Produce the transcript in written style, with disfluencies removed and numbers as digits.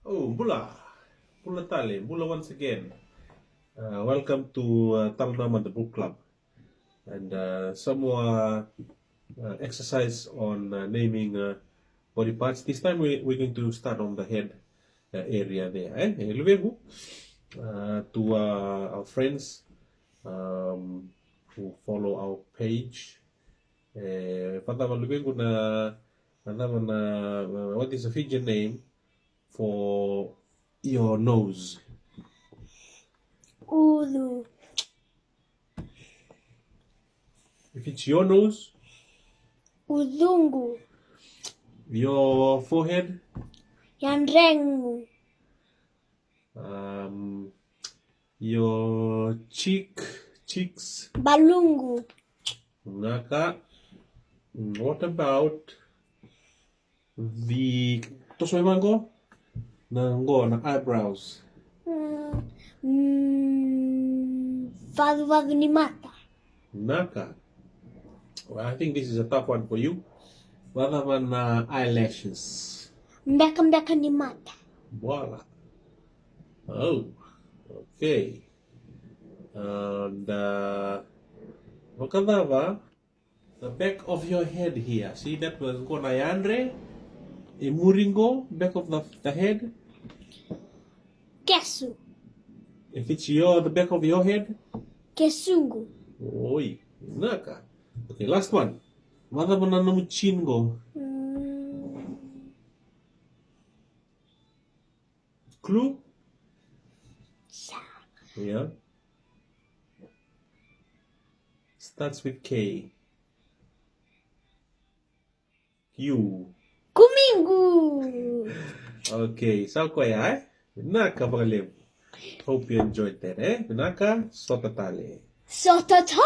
Oh, Bula Tale, Bula once again. Welcome to Talnama the Book Club, and some more exercise on naming body parts. This time we're going to start on the head area there. Luego, to our friends who follow our page. Luego what is the Fijian name for your nose? Ulu. If it's your nose, Uzungu. your forehead, Yanrengu. your cheeks, Balungu. naka. What about the tosoimango? Na eyebrows. Vagnimata. Naka. Well, I think this is a tough one for you. What about eyelashes? Mbeka nimata. Voila. Oh, okay. And wakadava, the back of your head here. See, that was Gonayandre, a Muringo, back of the head. Kesu. If it's the back of your head. Kesungu. Oi, naka. Okay, last one. Mada mananamu chingo. Clue? Yeah. Starts with K. Q. Kumingu. Okay, sao ya? Naka bagalim. Hope you enjoyed that, Naka sotatale. Sotatane.